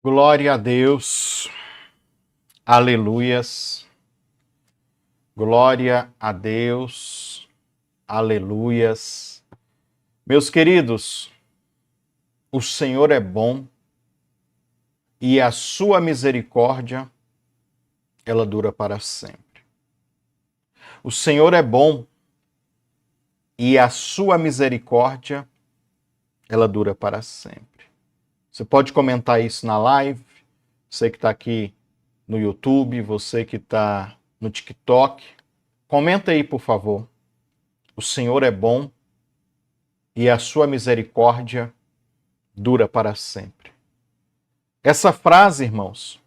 Glória a Deus, aleluias, glória a Deus, aleluias. Meus queridos, o Senhor é bom e a sua misericórdia, ela dura para sempre. O Senhor é bom e a sua misericórdia, ela dura para sempre. Você pode comentar isso na live, você que está aqui no YouTube, você que está no TikTok, comenta aí, por favor. O Senhor é bom e a sua misericórdia dura para sempre. Essa frase, irmãos,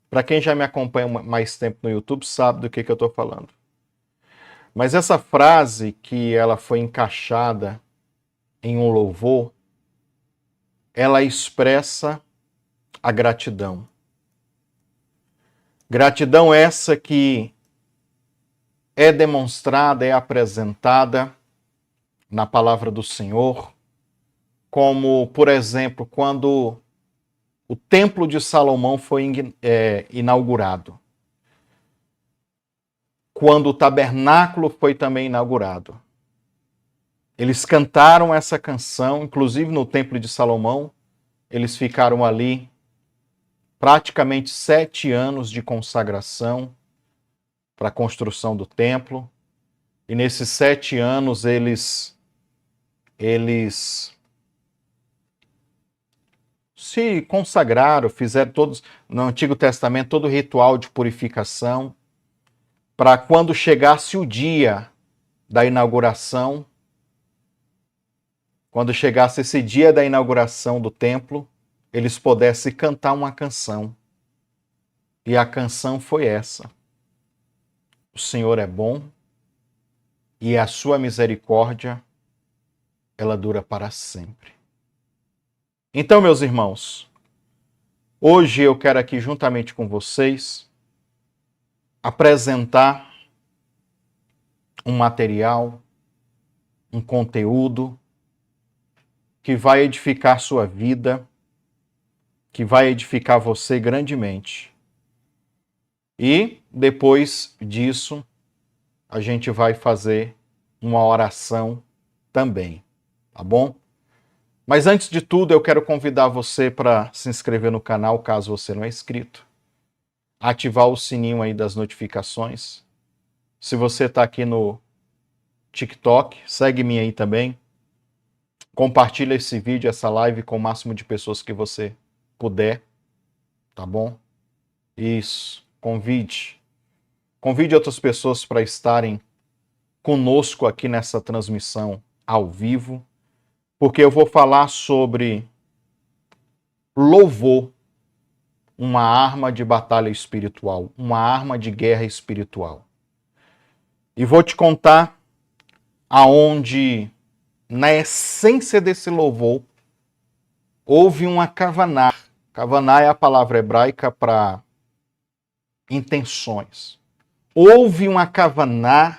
para quem já me acompanha mais tempo no YouTube, sabe do que eu estou falando. Mas essa frase que ela foi encaixada em um louvor, ela expressa a gratidão. Gratidão essa que é demonstrada, é apresentada na palavra do Senhor, como, por exemplo, quando o Templo de Salomão foi inaugurado, quando o tabernáculo foi também inaugurado. Eles cantaram essa canção, inclusive no Templo de Salomão, eles ficaram ali praticamente 7 anos de consagração para a construção do templo. E nesses 7 anos eles se consagraram, fizeram todos, no Antigo Testamento, todo o ritual de purificação, para quando chegasse o dia da inauguração, quando chegasse esse dia da inauguração do templo, eles pudessem cantar uma canção. E a canção foi essa: o Senhor é bom e a sua misericórdia, ela dura para sempre. Então, meus irmãos, hoje eu quero aqui, juntamente com vocês, apresentar um material, um conteúdo que vai edificar sua vida, que vai edificar você grandemente. E depois disso, a gente vai fazer uma oração também, tá bom? Mas antes de tudo, eu quero convidar você para se inscrever no canal, caso você não é inscrito. Ativar o sininho aí das notificações. Se você está aqui no TikTok, segue-me aí também. Compartilha esse vídeo, essa live com o máximo de pessoas que você puder, tá bom? Isso, convide outras pessoas para estarem conosco aqui nessa transmissão ao vivo, porque eu vou falar sobre louvor, uma arma de batalha espiritual, uma arma de guerra espiritual. E vou te contar aonde, na essência desse louvor, houve uma kavaná. Kavaná é a palavra hebraica para intenções. Houve uma kavaná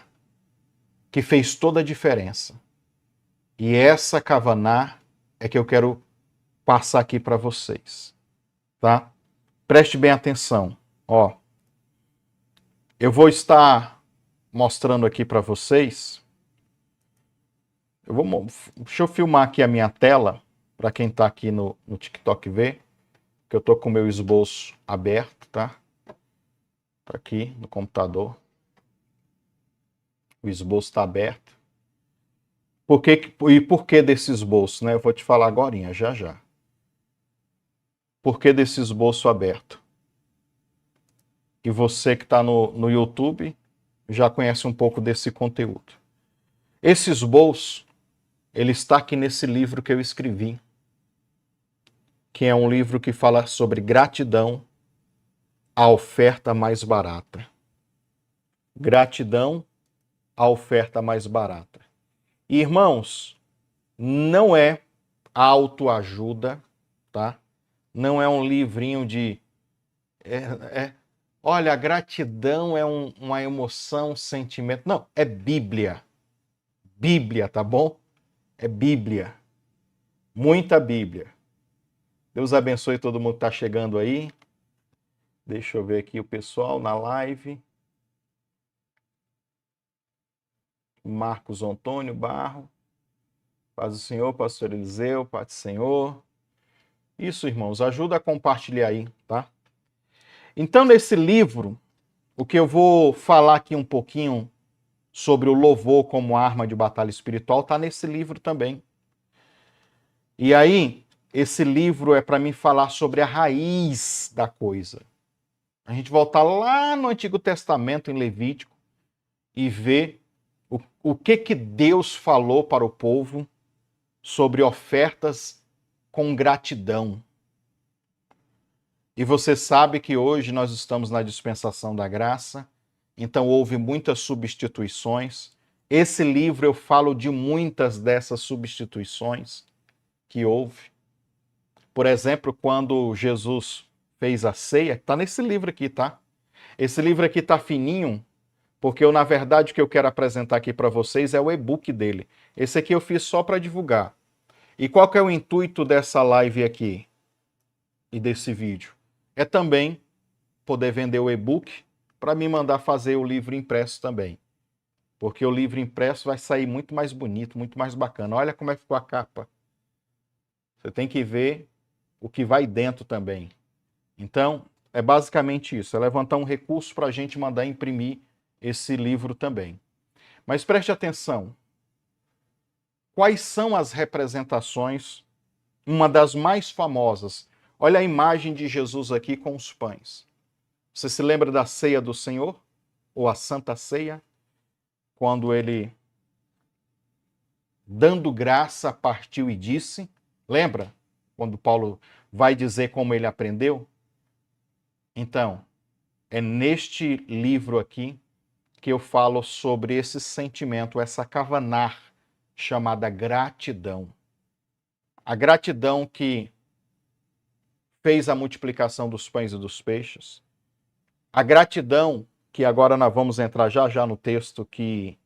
que fez toda a diferença. E essa kavaná é que eu quero passar aqui para vocês, tá? Preste bem atenção, ó. Eu vou estar mostrando aqui para vocês. Deixa eu filmar aqui a minha tela, para quem está aqui no TikTok ver, que eu estou com o meu esboço aberto, tá? Tá aqui no computador. O esboço está aberto. Por que desse esboço, né? Eu vou te falar agorinha, já já. Por que desse esboço aberto? E você que está no YouTube já conhece um pouco desse conteúdo. Esse esboço, ele está aqui nesse livro que eu escrevi, que é um livro que fala sobre gratidão, a oferta mais barata. Gratidão, a oferta mais barata. E, irmãos, não é autoajuda, tá? Não é um livrinho de... olha, a gratidão é uma emoção, um sentimento. Não, é Bíblia. Bíblia, tá bom? É Bíblia. Muita Bíblia. Deus abençoe todo mundo que está chegando aí. Deixa eu ver aqui o pessoal na live. Marcos Antônio Barro. Paz do Senhor, pastor Eliseu, paz do Senhor. Isso, irmãos, ajuda a compartilhar aí, tá? Então, nesse livro, o que eu vou falar aqui um pouquinho sobre o louvor como arma de batalha espiritual está nesse livro também. E aí, esse livro é para mim falar sobre a raiz da coisa. A gente voltar lá no Antigo Testamento, em Levítico, e ver o que Deus falou para o povo sobre ofertas com gratidão. E você sabe que hoje nós estamos na dispensação da graça, então houve muitas substituições. Esse livro eu falo de muitas dessas substituições que houve. Por exemplo, quando Jesus fez a ceia, está nesse livro aqui, tá? Esse livro aqui tá fininho, porque eu, na verdade, o que eu quero apresentar aqui para vocês é o e-book dele. Esse aqui eu fiz só para divulgar. E qual que é o intuito dessa live aqui e desse vídeo? É também poder vender o e-book para me mandar fazer o livro impresso também. Porque o livro impresso vai sair muito mais bonito, muito mais bacana. Olha como é que ficou a capa. Você tem que ver o que vai dentro também. Então, é basicamente isso. É levantar um recurso para a gente mandar imprimir esse livro também. Mas preste atenção. Quais são as representações? Uma das mais famosas. Olha a imagem de Jesus aqui com os pães. Você se lembra da ceia do Senhor? Ou a Santa Ceia? Quando ele, dando graça, partiu e disse. Lembra? Quando Paulo vai dizer como ele aprendeu? Então, é neste livro aqui que eu falo sobre esse sentimento, essa kavanar, chamada gratidão. A gratidão que fez a multiplicação dos pães e dos peixes. A gratidão que agora nós vamos entrar já no texto, que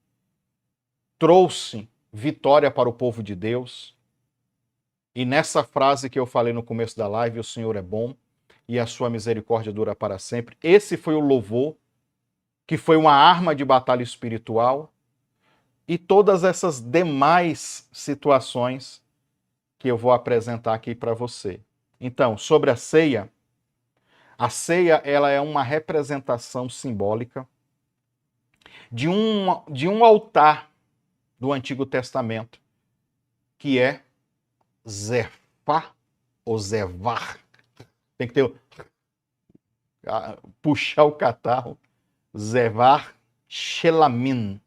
trouxe vitória para o povo de Deus. E nessa frase que eu falei no começo da live, o Senhor é bom e a sua misericórdia dura para sempre. Esse foi o louvor, que foi uma arma de batalha espiritual. E todas essas demais situações que eu vou apresentar aqui para você. Então, sobre a ceia ela é uma representação simbólica de um altar do Antigo Testamento, que é Zefá ou Zevar. Tem que ter puxar o catarro. Zevar Shelamin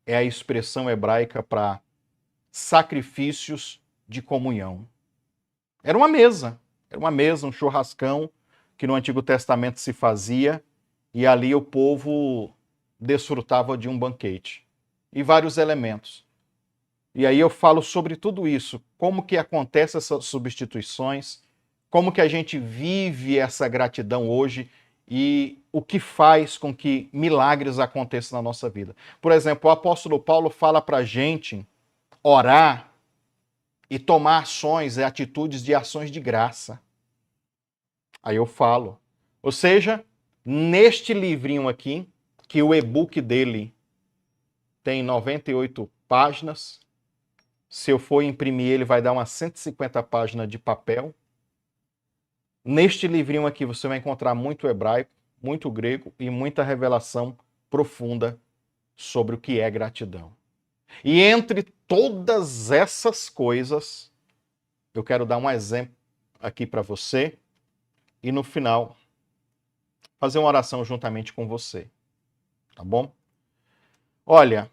é a expressão hebraica para sacrifícios de comunhão. Era uma mesa, um churrascão que no Antigo Testamento se fazia e ali o povo desfrutava de um banquete. E vários elementos. E aí eu falo sobre tudo isso, como que acontecem essas substituições, como que a gente vive essa gratidão hoje e o que faz com que milagres aconteçam na nossa vida. Por exemplo, o apóstolo Paulo fala para a gente orar e tomar ações e atitudes de ações de graça. Aí eu falo. Ou seja, neste livrinho aqui, que o e-book dele tem 98 páginas, se eu for imprimir ele vai dar umas 150 páginas de papel. Neste livrinho aqui você vai encontrar muito hebraico, muito grego e muita revelação profunda sobre o que é gratidão. E entre todas essas coisas, eu quero dar um exemplo aqui para você e no final fazer uma oração juntamente com você. Tá bom? Olha,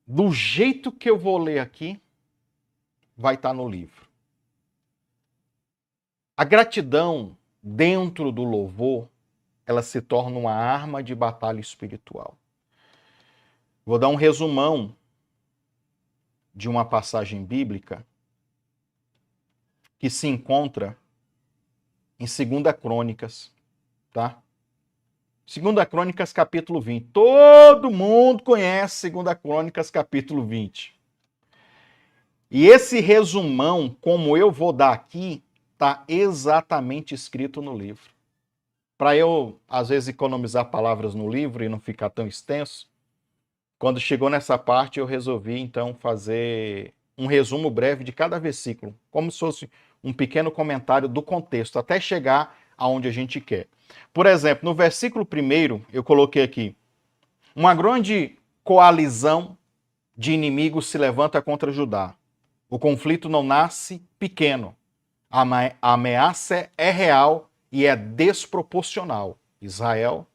do jeito que eu vou ler aqui, vai estar no livro. A gratidão dentro do louvor, ela se torna uma arma de batalha espiritual. Vou dar um resumão de uma passagem bíblica que se encontra em 2 Crônicas, tá? 2 Crônicas, capítulo 20. Todo mundo conhece 2 Crônicas, capítulo 20. E esse resumão, como eu vou dar aqui, está exatamente escrito no livro. Para eu, às vezes, economizar palavras no livro e não ficar tão extenso, quando chegou nessa parte, eu resolvi, então, fazer um resumo breve de cada versículo, como se fosse um pequeno comentário do contexto, até chegar aonde a gente quer. Por exemplo, no versículo 1, eu coloquei aqui: uma grande coalizão de inimigos se levanta contra Judá. O conflito não nasce pequeno. A ameaça é real e é desproporcional. Israel,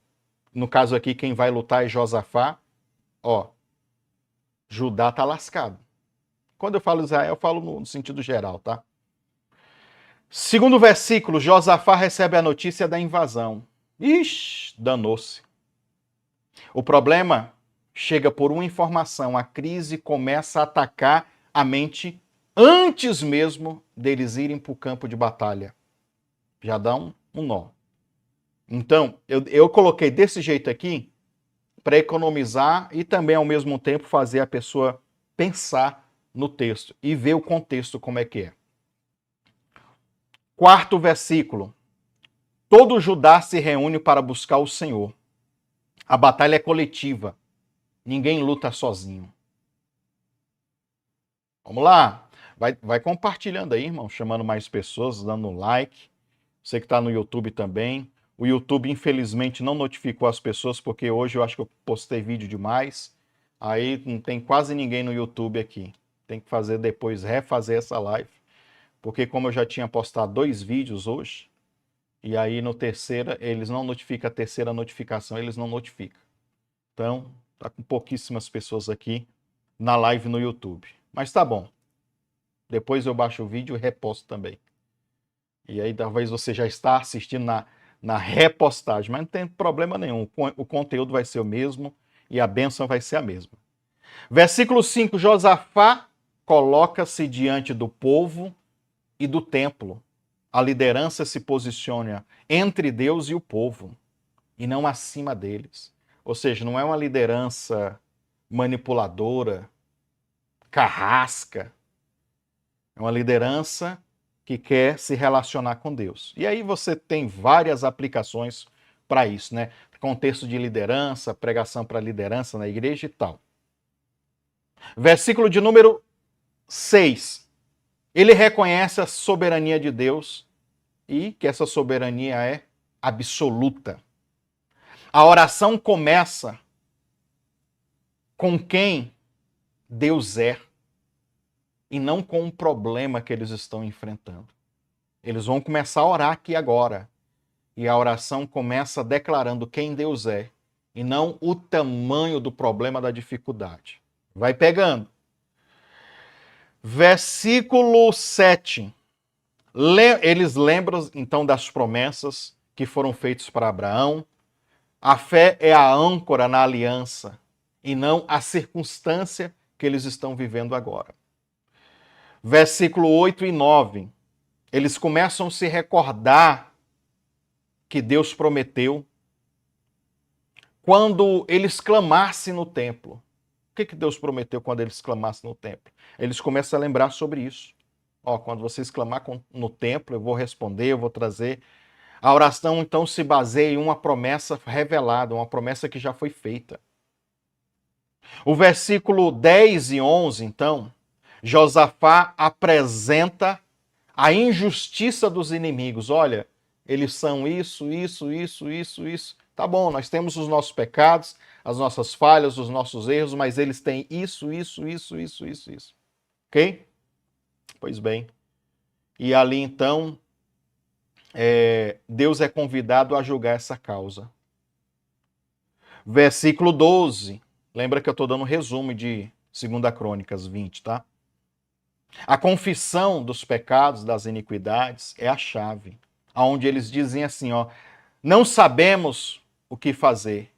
no caso aqui, quem vai lutar é Josafá. Ó, Judá tá lascado. Quando eu falo Israel, eu falo no sentido geral, tá? Segundo versículo, Josafá recebe a notícia da invasão. Ixi, danou-se. O problema chega por uma informação. A crise começa a atacar a mente antes mesmo deles irem para o campo de batalha. Já dá um nó. Então, eu coloquei desse jeito aqui para economizar e também, ao mesmo tempo, fazer a pessoa pensar no texto e ver o contexto como é que é. Quarto versículo. Todo Judá se reúne para buscar o Senhor. A batalha é coletiva. Ninguém luta sozinho. Vamos lá. Vai compartilhando aí, irmão, chamando mais pessoas, dando like. Você que está no YouTube também. O YouTube, infelizmente, não notificou as pessoas, porque hoje eu acho que eu postei vídeo demais. Aí não tem quase ninguém no YouTube aqui. Tem que fazer depois, refazer essa live. Porque como eu já tinha postado 2 vídeos hoje, e aí no terceiro, eles não notificam a terceira notificação, eles não notificam. Então, tá com pouquíssimas pessoas aqui na live no YouTube. Mas tá bom. Depois eu baixo o vídeo e reposto também. E aí talvez você já está assistindo na repostagem, mas não tem problema nenhum. O conteúdo vai ser o mesmo e a bênção vai ser a mesma. Versículo 5, Josafá coloca-se diante do povo e do templo. A liderança se posiciona entre Deus e o povo, e não acima deles. Ou seja, não é uma liderança manipuladora, carrasca. É uma liderança que quer se relacionar com Deus. E aí você tem várias aplicações para isso, né? Contexto de liderança, pregação para liderança na igreja e tal. Versículo de número 6. Ele reconhece a soberania de Deus e que essa soberania é absoluta. A oração começa com quem Deus é e não com o problema que eles estão enfrentando. Eles vão começar a orar aqui agora. E a oração começa declarando quem Deus é e não o tamanho do problema, da dificuldade. Vai pegando. Versículo 7. Eles lembram então das promessas que foram feitas para Abraão. A fé é a âncora na aliança e não a circunstância que eles estão vivendo agora. Versículo 8 e 9. Eles começam a se recordar que Deus prometeu quando eles clamassem no templo. O que Deus prometeu quando eles clamassem no templo? Eles começam a lembrar sobre isso. Ó, quando vocês clamar no templo, eu vou responder, eu vou trazer. A oração, então, se baseia em uma promessa revelada, uma promessa que já foi feita. O versículo 10 e 11, então, Josafá apresenta a injustiça dos inimigos. Olha, eles são isso. Tá bom, nós temos os nossos pecados, as nossas falhas, os nossos erros, mas eles têm isso. Ok? Pois bem. E ali, então, Deus é convidado a julgar essa causa. Versículo 12. Lembra que eu estou dando um resumo de 2 Crônicas 20, tá? A confissão dos pecados, das iniquidades, é a chave. Onde eles dizem assim, ó, não sabemos o que fazer,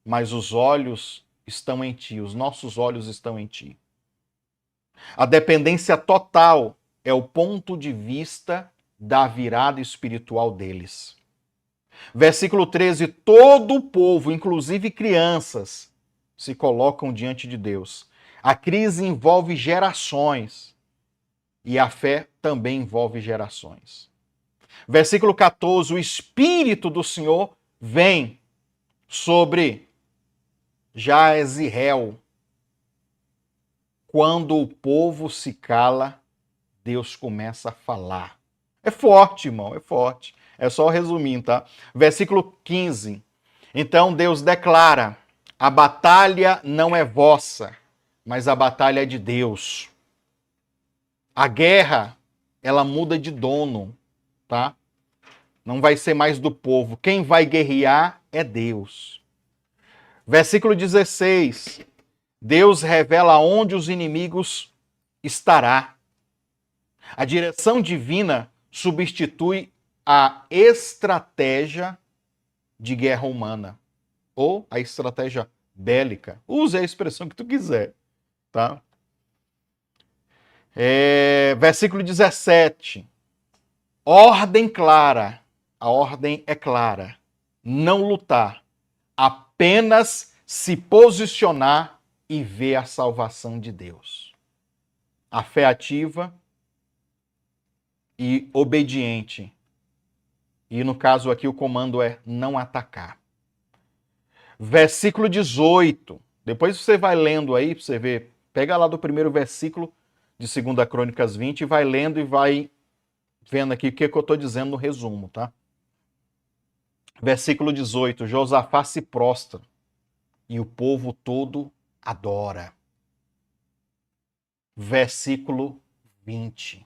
mas os olhos estão em ti, os nossos olhos estão em ti. A dependência total é o ponto de vista da virada espiritual deles. Versículo 13, todo o povo, inclusive crianças, se colocam diante de Deus. A crise envolve gerações e a fé também envolve gerações. Versículo 14, o Espírito do Senhor vem sobre Jaziel. Quando o povo se cala, Deus começa a falar. É forte, irmão, é forte. É só resumindo, tá? Versículo 15. Então Deus declara: a batalha não é vossa, mas a batalha é de Deus. A guerra, ela muda de dono, tá? Não vai ser mais do povo. Quem vai guerrear é Deus. Versículo 16. Deus revela onde os inimigos estará. A direção divina substitui a estratégia de guerra humana ou a estratégia bélica. Use a expressão que tu quiser, tá? Versículo 17. Ordem clara. A ordem é clara. Não lutar. Apenas se posicionar e ver a salvação de Deus. A fé ativa e obediente. E no caso aqui o comando é não atacar. Versículo 18. Depois você vai lendo aí, para você ver. Pega lá do primeiro versículo de 2 Crônicas 20 e vai lendo e vai vendo aqui o que eu estou dizendo no resumo, tá? Versículo 18. Josafá se prostra e o povo todo adora. Versículo 20.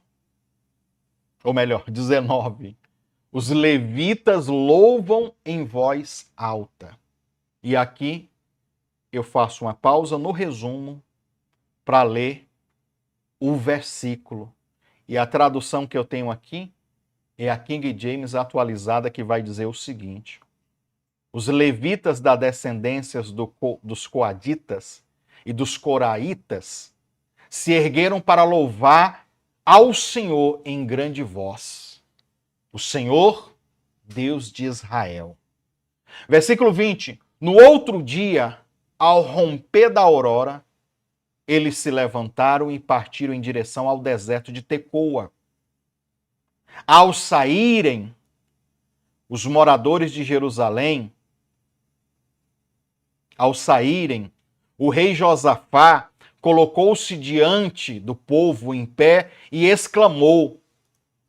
Ou melhor, 19. Os levitas louvam em voz alta. E aqui eu faço uma pausa no resumo para ler o versículo. E a tradução que eu tenho aqui é a King James atualizada, que vai dizer o seguinte: os levitas da descendência dos coaditas e dos coraitas se ergueram para louvar ao Senhor em grande voz. O Senhor, Deus de Israel. Versículo 20. No outro dia, ao romper da aurora, eles se levantaram e partiram em direção ao deserto de Tecoa. Ao saírem, os moradores de Jerusalém, o rei Josafá colocou-se diante do povo em pé e exclamou: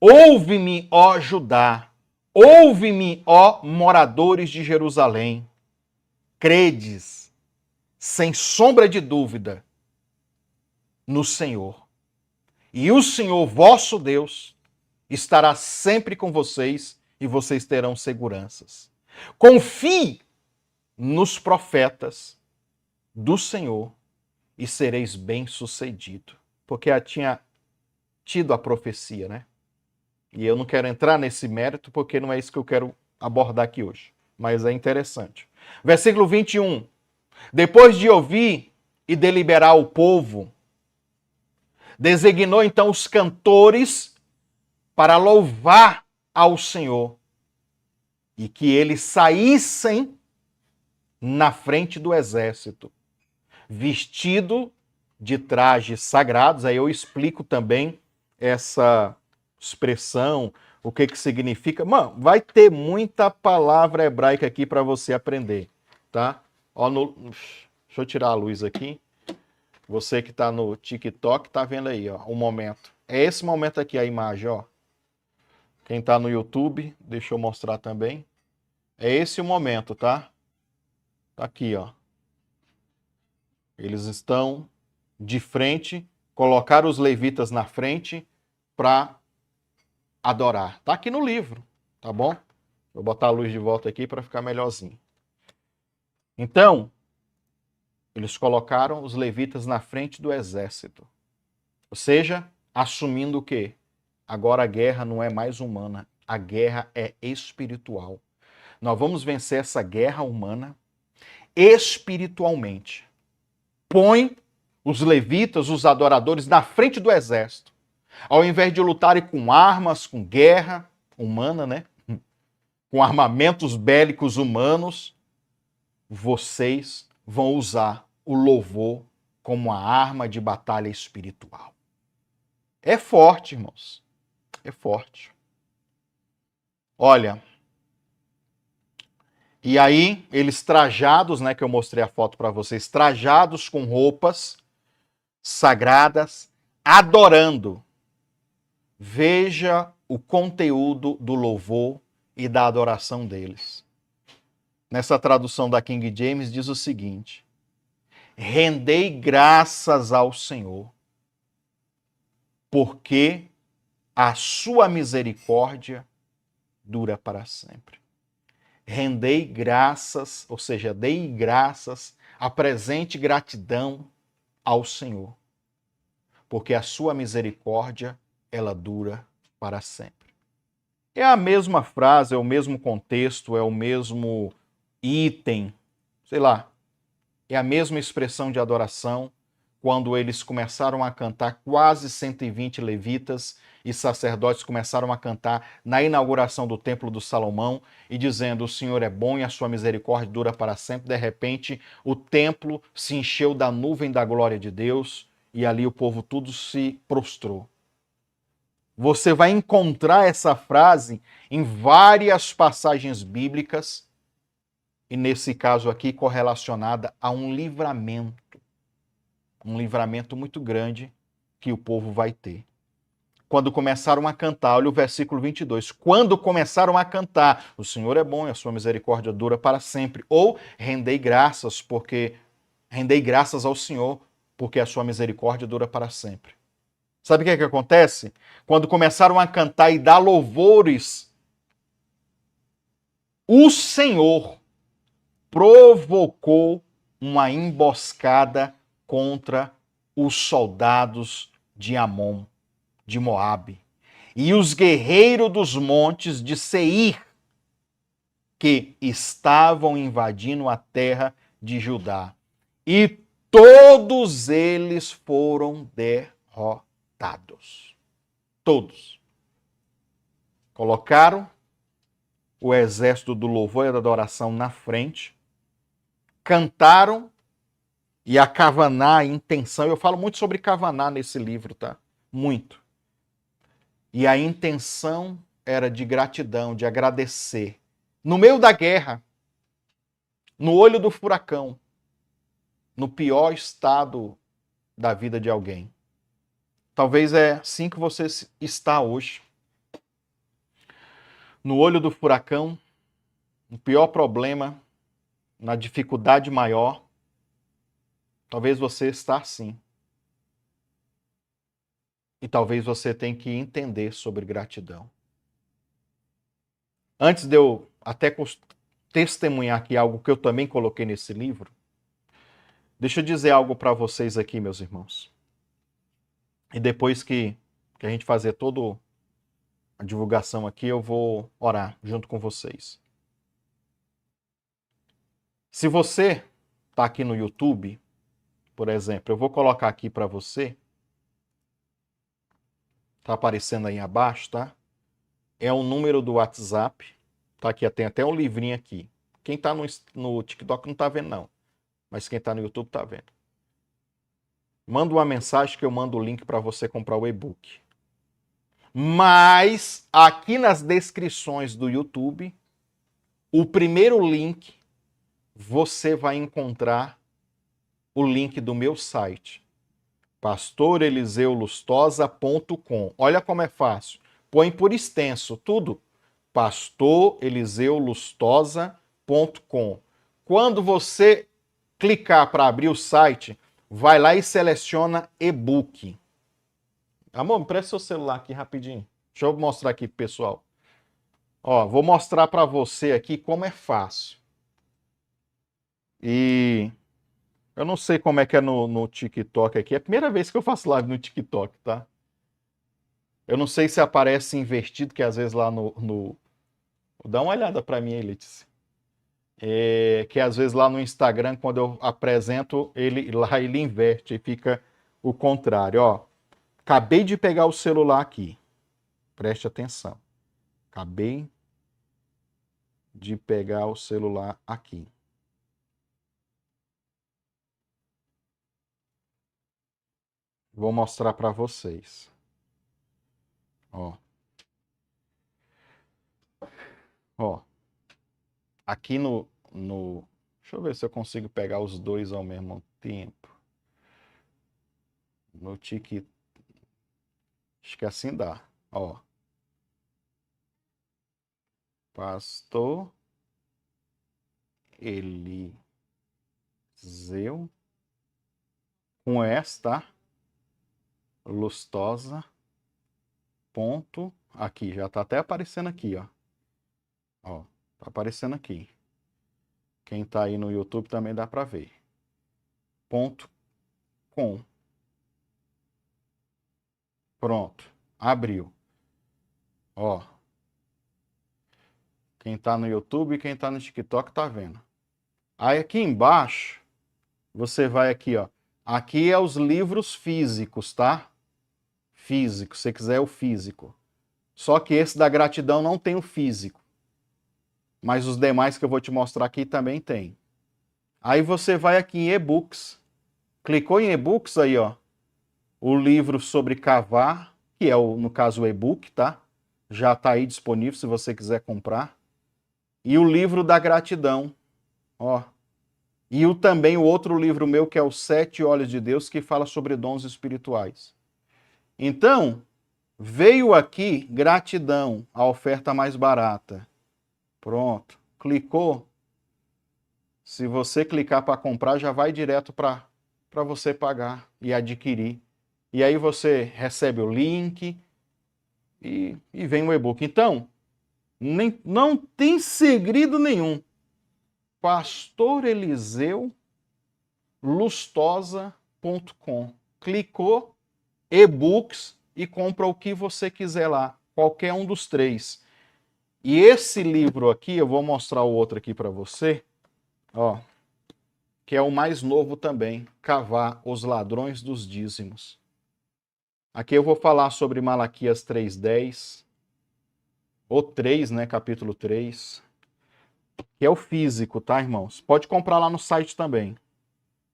ouve-me, ó Judá, ouve-me, ó moradores de Jerusalém. Credes, sem sombra de dúvida, no Senhor. E o Senhor, vosso Deus, estará sempre com vocês e vocês terão seguranças. Confie nos profetas do Senhor e sereis bem-sucedido. Porque tinha tido a profecia, né? E eu não quero entrar nesse mérito porque não é isso que eu quero abordar aqui hoje. Mas é interessante. Versículo 21. Depois de ouvir e deliberar o povo, designou então os cantores para louvar ao Senhor e que eles saíssem na frente do exército, vestido de trajes sagrados. Aí eu explico também essa expressão, o que significa. Mano, vai ter muita palavra hebraica aqui para você aprender, tá? Ó, deixa eu tirar a luz aqui. Você que está no TikTok tá vendo aí, ó, o momento. É esse momento aqui a imagem, ó. Quem está no YouTube, deixa eu mostrar também. É esse o momento, tá? Tá aqui, ó. Eles estão de frente, colocaram os levitas na frente para adorar. Tá aqui no livro, tá bom? Vou botar a luz de volta aqui para ficar melhorzinho. Então, eles colocaram os levitas na frente do exército. Ou seja, assumindo o quê? Agora a guerra não é mais humana, a guerra é espiritual. Nós vamos vencer essa guerra humana espiritualmente. Põe os levitas, os adoradores, na frente do exército. Ao invés de lutarem com armas, com guerra humana, né? Com armamentos bélicos humanos, vocês vão usar o louvor como a arma de batalha espiritual. É forte, irmãos. É forte. Olha, e aí eles trajados, né, que eu mostrei a foto para vocês, trajados com roupas sagradas, adorando. Veja o conteúdo do louvor e da adoração deles. Nessa tradução da King James diz o seguinte: rendei graças ao Senhor, porque a sua misericórdia dura para sempre. Rendei graças, ou seja, dei graças, apresente gratidão ao Senhor, porque a sua misericórdia, ela dura para sempre. É a mesma frase, é o mesmo contexto, é o mesmo item, sei lá, é a mesma expressão de adoração quando eles começaram a cantar, quase 120 levitas e sacerdotes começaram a cantar na inauguração do Templo do Salomão e dizendo: o Senhor é bom e a sua misericórdia dura para sempre. De repente, o templo se encheu da nuvem da glória de Deus e ali o povo tudo se prostrou. Você vai encontrar essa frase em várias passagens bíblicas e nesse caso aqui correlacionada a um livramento muito grande que o povo vai ter. Quando começaram a cantar, olha o versículo 22, quando começaram a cantar, o Senhor é bom e a sua misericórdia dura para sempre, ou rendei graças ao Senhor, porque a sua misericórdia dura para sempre. Sabe o que é que acontece? Quando começaram a cantar e dar louvores, o Senhor provocou uma emboscada contra os soldados de Amon, de Moabe, e os guerreiros dos montes de Seir, que estavam invadindo a terra de Judá. E todos eles foram derrotados. Todos. Colocaram o exército do louvor e da adoração na frente, cantaram e a kavaná, a intenção, eu falo muito sobre kavaná nesse livro, tá? Muito. E a intenção era de gratidão, de agradecer. No meio da guerra, no olho do furacão, no pior estado da vida de alguém. Talvez é assim que você está hoje. No olho do furacão, no pior problema, na dificuldade maior, talvez você está assim. E talvez você tenha que entender sobre gratidão. Antes de eu até testemunhar aqui algo que eu também coloquei nesse livro, deixa eu dizer algo para vocês aqui, meus irmãos. E depois que a gente fazer toda a divulgação aqui, eu vou orar junto com vocês. Se você está aqui no YouTube, por exemplo, eu vou colocar aqui para você. Está aparecendo aí abaixo, tá? É o número do WhatsApp. Tá aqui, tem até um livrinho aqui. Quem está no TikTok não está vendo, não. Mas quem está no YouTube está vendo. Manda uma mensagem que eu mando o link para você comprar o e-book. Mas aqui nas descrições do YouTube, o primeiro link, você vai encontrar o link do meu site, pastoreliseulustosa.com. Olha como é fácil. Põe por extenso tudo. pastoreliseulustosa.com. Quando você clicar para abrir o site, vai lá e seleciona e-book. Amor, me presta seu celular aqui rapidinho. Deixa eu mostrar aqui pro pessoal. Ó, vou mostrar para você aqui como é fácil. E eu não sei como é que é no TikTok aqui. É a primeira vez que eu faço live no TikTok, tá? Eu não sei se aparece invertido, que às vezes lá no... Dá uma olhada para mim aí, Letícia. Que às vezes lá no Instagram, quando eu apresento, lá ele inverte e fica o contrário. Ó, acabei de pegar o celular aqui. Preste atenção. Acabei de pegar o celular aqui. Vou mostrar para vocês. Ó. Ó, aqui no... Deixa eu ver se eu consigo pegar os dois ao mesmo tempo. No Tiki... Acho que assim dá. Ó. Pastor Eliseu com S, tá? Lustosa. Ponto. Aqui, já tá até aparecendo aqui, ó. Ó, tá aparecendo aqui. Quem tá aí no YouTube também dá pra ver. Ponto com. Pronto. Abriu. Ó. Quem tá no YouTube e quem tá no TikTok tá vendo. Aí aqui embaixo, você vai aqui, ó. Aqui é os livros físicos, tá? Físico, se você quiser é o físico. Só que esse da gratidão não tem o físico. Mas os demais que eu vou te mostrar aqui também tem. Aí você vai aqui em e-books. Clicou em e-books aí, ó. O livro sobre cavar, que é no caso o e-book, tá? Já tá aí disponível se você quiser comprar. E o livro da gratidão, ó. E também o outro livro meu que é o Sete Olhos de Deus, que fala sobre dons espirituais. Então, veio aqui gratidão, a oferta mais barata. Pronto. Clicou. Se você clicar para comprar, já vai direto para você pagar e adquirir. E aí você recebe o link e vem o e-book. Então, não tem segredo nenhum. Pastor Eliseu Lustosa.com. Clicou, e-books e compra o que você quiser lá. Qualquer um dos três. E esse livro aqui, eu vou mostrar o outro aqui para você. Ó. Que é o mais novo também, Cavar os Ladrões dos Dízimos. Aqui eu vou falar sobre Malaquias 3:10, ou 3, né, capítulo 3, que é o físico, tá, irmãos? Pode comprar lá no site também.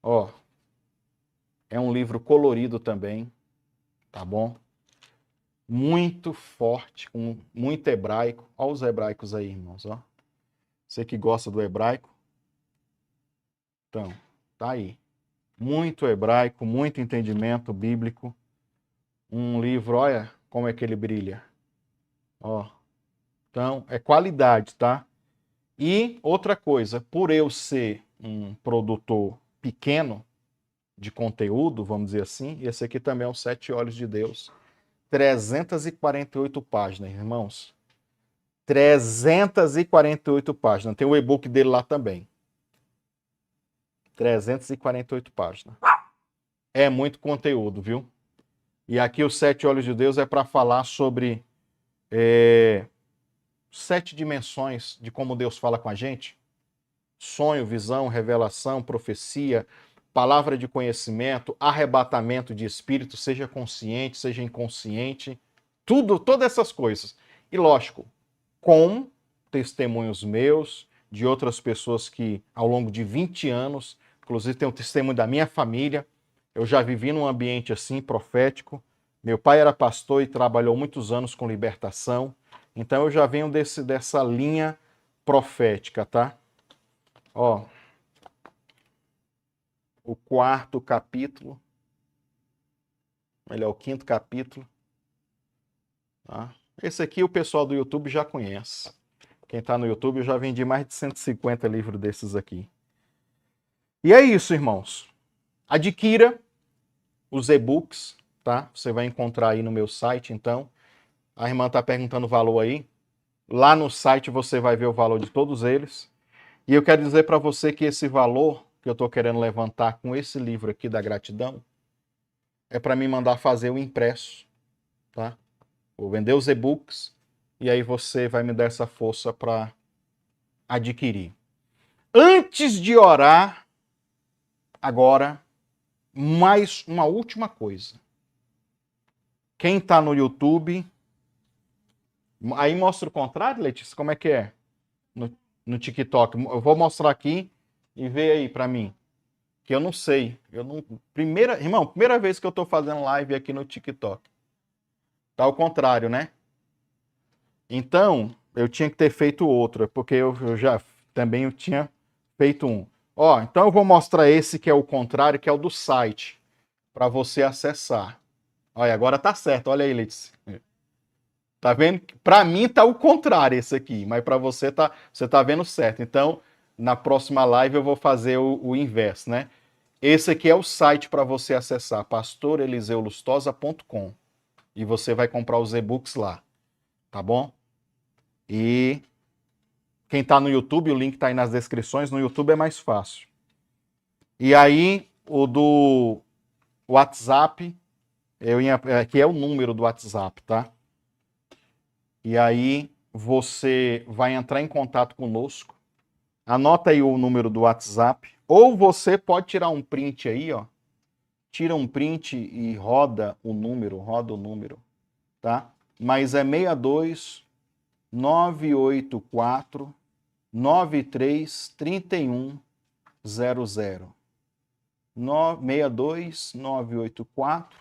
Ó, é um livro colorido também, tá bom? Muito forte, com muito hebraico. Ó os hebraicos aí, irmãos, ó. Você que gosta do hebraico. Então, tá aí. Muito hebraico, muito entendimento bíblico. Um livro, olha como é que ele brilha. Ó. Então, é qualidade, tá? E outra coisa, por eu ser um produtor pequeno de conteúdo, vamos dizer assim, esse aqui também é o Sete Olhos de Deus. 348 páginas, irmãos. 348 páginas. Tem o e-book dele lá também. 348 páginas. É muito conteúdo, viu? E aqui o Sete Olhos de Deus é para falar sobre 7 dimensões de como Deus fala com a gente. Sonho, visão, revelação, profecia, palavra de conhecimento, arrebatamento de espírito, seja consciente, seja inconsciente, tudo, todas essas coisas. E lógico, com testemunhos meus, de outras pessoas que ao longo de 20 anos, inclusive tem um testemunho da minha família, eu já vivi num ambiente assim, profético. Meu pai era pastor e trabalhou muitos anos com libertação, então eu já venho dessa linha profética, tá? Ó, o quarto capítulo, melhor, o quinto capítulo. Tá? Esse aqui o pessoal do YouTube já conhece. Quem está no YouTube, eu já vendi mais de 150 livros desses aqui. E é isso, irmãos. Adquira os e-books, tá? Você vai encontrar aí no meu site, então. A irmã está perguntando o valor aí. Lá no site você vai ver o valor de todos eles. E eu quero dizer para você que esse valor que eu estou querendo levantar com esse livro aqui da gratidão é para me mandar fazer o impresso, tá? Vou vender os e-books e aí você vai me dar essa força para adquirir. Antes de orar, agora, mais uma última coisa. Quem está no YouTube, aí mostra o contrário, Letícia, como é que é? No TikTok. Eu vou mostrar aqui e vê aí para mim. Que eu não sei. Irmão, primeira vez que eu estou fazendo live aqui no TikTok. Tá ao contrário, né? Então, eu tinha que ter feito outro, porque eu já também eu tinha feito um. Ó, então eu vou mostrar esse que é o contrário, que é o do site, para você acessar. Olha, agora tá certo, olha aí, Letícia. Tá vendo? Para mim tá o contrário esse aqui, mas para você você tá vendo certo. Então, na próxima live eu vou fazer o inverso, né? Esse aqui é o site para você acessar, pastoreliseulostosa.com. E você vai comprar os e-books lá, tá bom? E quem tá no YouTube, o link tá aí nas descrições, no YouTube é mais fácil. E aí, o do WhatsApp, aqui é o número do WhatsApp, tá? E aí você vai entrar em contato conosco. Anota aí o número do WhatsApp. Ou você pode tirar um print aí, ó. Tira um print e roda o número, tá? Mas é 62 984 93 31 00. 62 984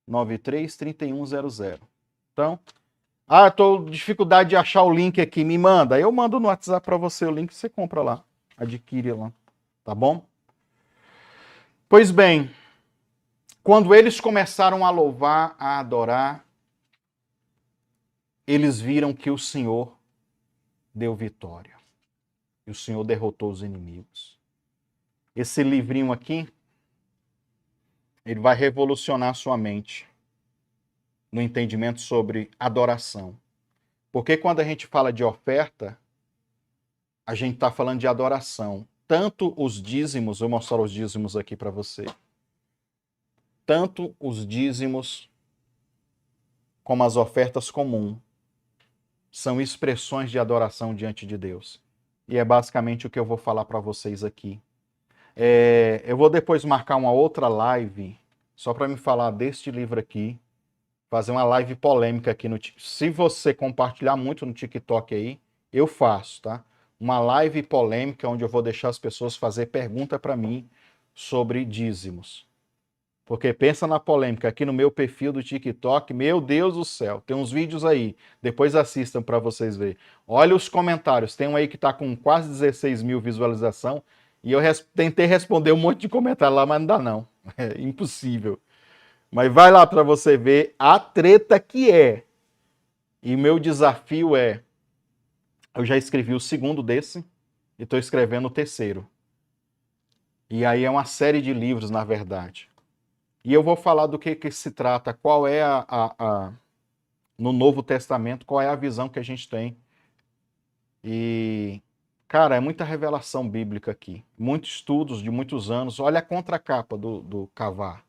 93 31 00. Então, tô com dificuldade de achar o link aqui, me manda. Eu mando no WhatsApp para você o link, você compra lá, adquire lá, tá bom? Pois bem, quando eles começaram a louvar, a adorar, eles viram que o Senhor deu vitória. E o Senhor derrotou os inimigos. Esse livrinho aqui, ele vai revolucionar a sua mente no entendimento sobre adoração. Porque quando a gente fala de oferta, a gente está falando de adoração. Tanto os dízimos, vou mostrar os dízimos aqui para você. Tanto os dízimos como as ofertas comuns são expressões de adoração diante de Deus. E é basicamente o que eu vou falar para vocês aqui. Eu vou depois marcar uma outra live só para me falar deste livro aqui. Fazer uma live polêmica aqui no TikTok. Se você compartilhar muito no TikTok aí, eu faço, tá? Uma live polêmica onde eu vou deixar as pessoas fazer pergunta para mim sobre dízimos. Porque pensa na polêmica aqui no meu perfil do TikTok, meu Deus do céu, tem uns vídeos aí, depois assistam para vocês verem. Olha os comentários, tem um aí que tá com quase 16 mil visualização e eu tentei responder um monte de comentário lá, mas não dá não, é impossível. Mas vai lá para você ver a treta que é. E meu desafio é, eu já escrevi o segundo desse e estou escrevendo o terceiro. E aí é uma série de livros, na verdade. E eu vou falar do que se trata, qual é no Novo Testamento, qual é a visão que a gente tem. E, cara, é muita revelação bíblica aqui. Muitos estudos de muitos anos. Olha a contracapa do Cavar.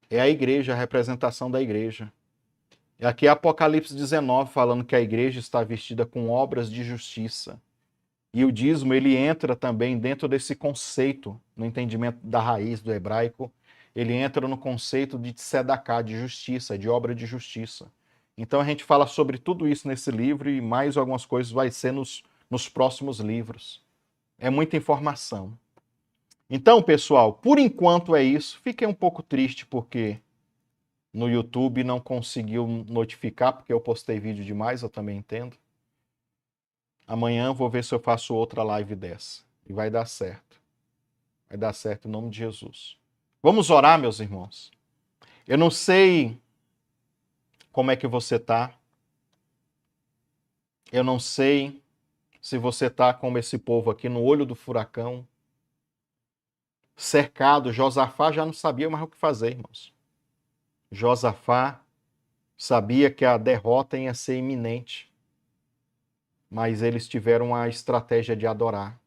É a igreja, a representação da igreja. E aqui é Apocalipse 19, falando que a igreja está vestida com obras de justiça. E o dízimo, ele entra também dentro desse conceito, no entendimento da raiz do hebraico, ele entra no conceito de tzedakah, de justiça, de obra de justiça. Então a gente fala sobre tudo isso nesse livro e mais algumas coisas vai ser nos próximos livros. É muita informação. Então, pessoal, por enquanto é isso. Fiquei um pouco triste porque no YouTube não conseguiu notificar, porque eu postei vídeo demais, eu também entendo. Amanhã vou ver se eu faço outra live dessa. E vai dar certo. Vai dar certo em nome de Jesus. Vamos orar, meus irmãos. Eu não sei como é que você está. Eu não sei se você está como esse povo aqui no olho do furacão. Cercado. Josafá já não sabia mais o que fazer, irmãos. Josafá sabia que a derrota ia ser iminente. Mas eles tiveram a estratégia de adorar.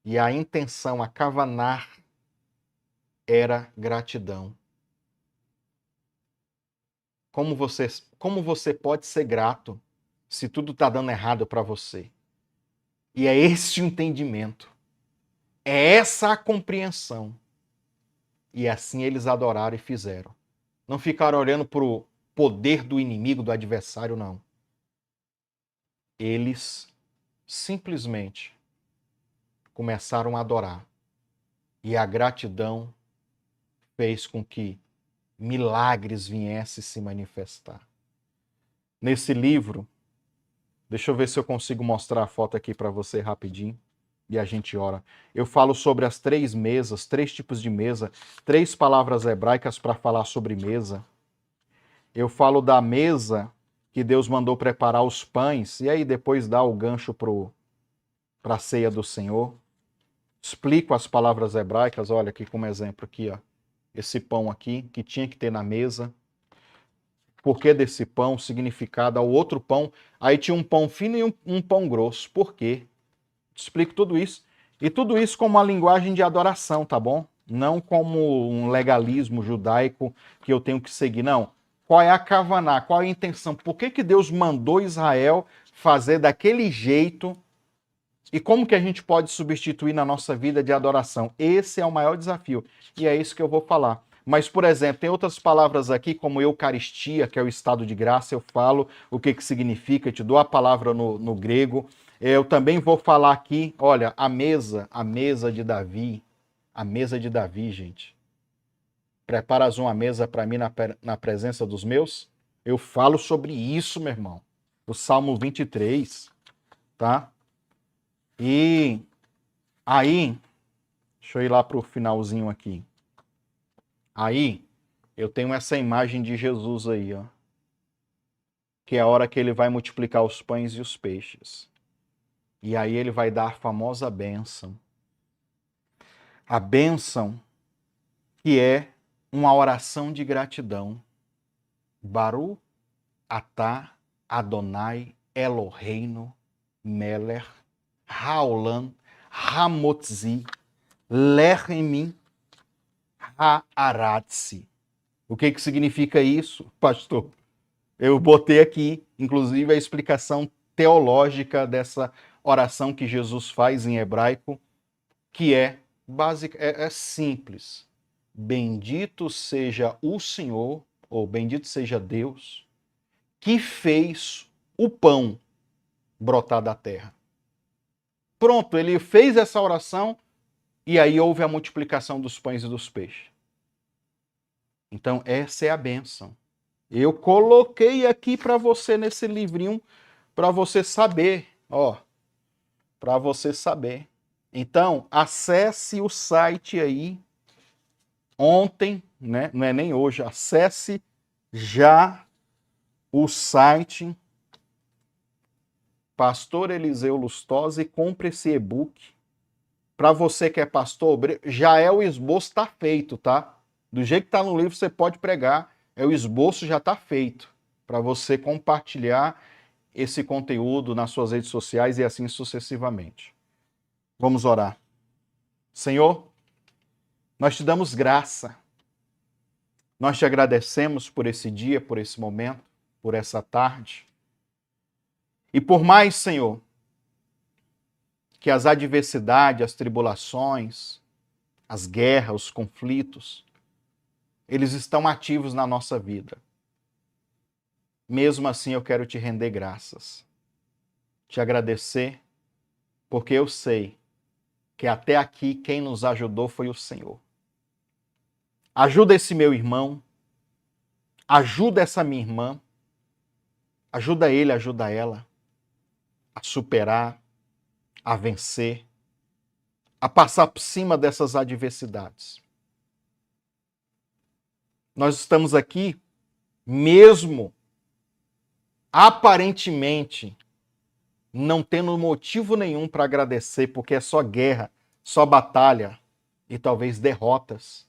E a intenção, a kavanar, era gratidão. Como você pode ser grato se tudo está dando errado para você? E é esse o entendimento. É essa a compreensão. E assim eles adoraram e fizeram. Não ficaram olhando para o poder do inimigo, do adversário, não. Eles simplesmente começaram a adorar. E a gratidão fez com que milagres viessem se manifestar. nesse livro. Deixa eu ver se eu consigo mostrar a foto aqui para você rapidinho. E a gente ora. Eu falo sobre as 3 mesas, 3 tipos de mesa, 3 palavras hebraicas para falar sobre mesa. Eu falo da mesa que Deus mandou preparar os pães, e aí depois dá o gancho para a ceia do Senhor. Explico as palavras hebraicas, olha aqui como exemplo aqui, ó. Esse pão aqui, que tinha que ter na mesa. Por que desse pão, significado ao outro pão. Aí tinha um pão fino e um pão grosso. Por quê? Explico tudo isso. E tudo isso como uma linguagem de adoração, tá bom? Não como um legalismo judaico que eu tenho que seguir, não. Qual é a kavaná? Qual é a intenção? Por que Deus mandou Israel fazer daquele jeito? E como que a gente pode substituir na nossa vida de adoração? Esse é o maior desafio. E é isso que eu vou falar. Mas, por exemplo, tem outras palavras aqui, como Eucaristia, que é o estado de graça, eu falo o que significa, te dou a palavra no grego. Eu também vou falar aqui, olha, a mesa de Davi. A mesa de Davi, gente. Preparas uma mesa para mim na presença dos meus? Eu falo sobre isso, meu irmão. O Salmo 23, tá? E aí, deixa eu ir lá para o finalzinho aqui. Aí, eu tenho essa imagem de Jesus aí, ó. Que é a hora que ele vai multiplicar os pães e os peixes. E aí ele vai dar a famosa bênção. A bênção que é uma oração de gratidão. Baru atah Adonai Eloheinu Melech Haolam Hamotzi Lechem Haaratzi. O que significa isso, pastor? Eu botei aqui, inclusive, a explicação teológica dessa oração que Jesus faz em hebraico, que é básica, é simples. Bendito seja o Senhor, ou bendito seja Deus, que fez o pão brotar da terra. Pronto, ele fez essa oração e aí houve a multiplicação dos pães e dos peixes. Então, essa é a bênção. Eu coloquei aqui para você nesse livrinho, para você saber, ó, para você saber. Então, acesse o site aí, ontem, né? Não é nem hoje, acesse já o site Pastor Eliseu Lustosa e compre esse e-book. Para você que é pastor, já é o esboço está feito, tá? Do jeito que está no livro, você pode pregar. O esboço já está feito para você compartilhar esse conteúdo nas suas redes sociais e assim sucessivamente. Vamos orar. Senhor, nós te damos graça. Nós te agradecemos por esse dia, por esse momento, por essa tarde. E por mais, Senhor, que as adversidades, as tribulações, as guerras, os conflitos, eles estão ativos na nossa vida. Mesmo assim, eu quero te render graças, te agradecer, porque eu sei que até aqui quem nos ajudou foi o Senhor. Ajuda esse meu irmão, ajuda essa minha irmã, ajuda ele, ajuda ela a superar, a vencer, a passar por cima dessas adversidades. Nós estamos aqui, mesmo aparentemente não tendo motivo nenhum para agradecer, porque é só guerra, só batalha e talvez derrotas.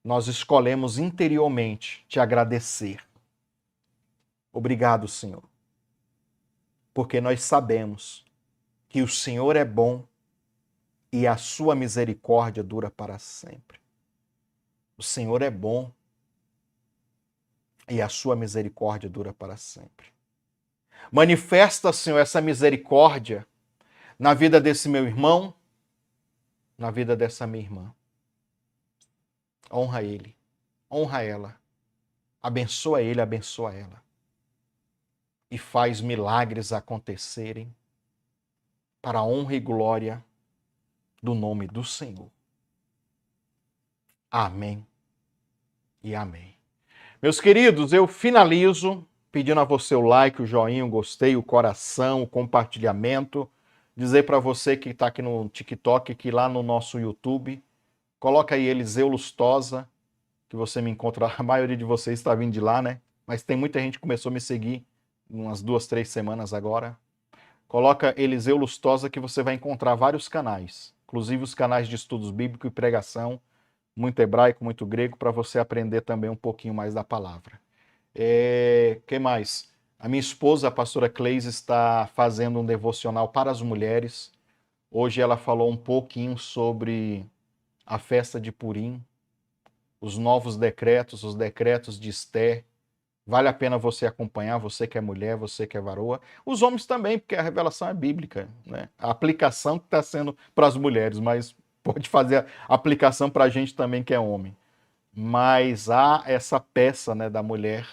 Nós escolhemos interiormente te agradecer. Obrigado, Senhor, porque nós sabemos que o Senhor é bom e a sua misericórdia dura para sempre. O Senhor é bom e a sua misericórdia dura para sempre. Manifesta, Senhor, essa misericórdia na vida desse meu irmão, na vida dessa minha irmã. Honra ele, honra ela. Abençoa ele, abençoa ela. E faz milagres acontecerem para a honra e glória do nome do Senhor. Amém e amém. Meus queridos, eu finalizo Pedindo a você o like, o joinha, o gostei, o coração, o compartilhamento. Dizer para você que está aqui no TikTok, que lá no nosso YouTube, coloca aí Eliseu Lustosa, que você me encontra, a maioria de vocês está vindo de lá, né? Mas tem muita gente que começou a me seguir umas 2, 3 semanas agora. Coloca Eliseu Lustosa que você vai encontrar vários canais, inclusive os canais de estudos bíblicos e pregação, muito hebraico, muito grego, para você aprender também um pouquinho mais da palavra. Que mais? A minha esposa, a pastora Cleise, está fazendo um devocional para as mulheres. Hoje ela falou um pouquinho sobre a festa de Purim, os novos decretos, os decretos de Esther. Vale a pena você acompanhar, você que é mulher, você que é varoa. Os homens também, porque a revelação é bíblica, né? A aplicação que está sendo para as mulheres, mas pode fazer a aplicação para a gente também que é homem. Mas há essa peça, né, da mulher,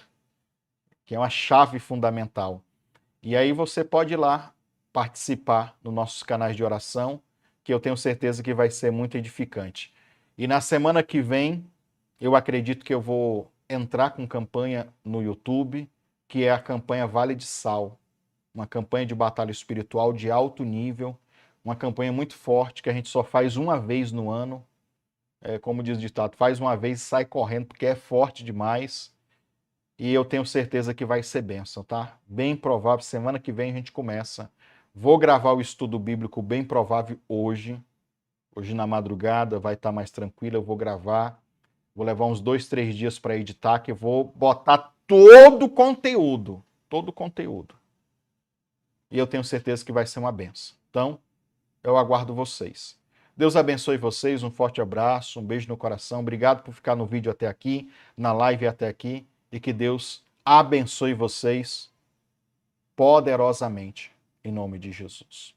que é uma chave fundamental. E aí você pode ir lá participar nos nossos canais de oração, que eu tenho certeza que vai ser muito edificante. E na semana que vem, eu acredito que eu vou entrar com campanha no YouTube, que é a campanha Vale de Sal, uma campanha de batalha espiritual de alto nível, uma campanha muito forte que a gente só faz uma vez no ano. Como diz o ditado, faz uma vez e sai correndo, porque é forte demais. E eu tenho certeza que vai ser bênção, tá? Bem provável, semana que vem a gente começa. Vou gravar o estudo bíblico bem provável hoje. Hoje na madrugada vai estar mais tranquilo, eu vou gravar. Vou levar uns 2, 3 dias para editar, que eu vou botar todo o conteúdo. Todo o conteúdo. E eu tenho certeza que vai ser uma benção. Então, eu aguardo vocês. Deus abençoe vocês, um forte abraço, um beijo no coração. Obrigado por ficar no vídeo até aqui, na live até aqui. E que Deus abençoe vocês poderosamente, em nome de Jesus.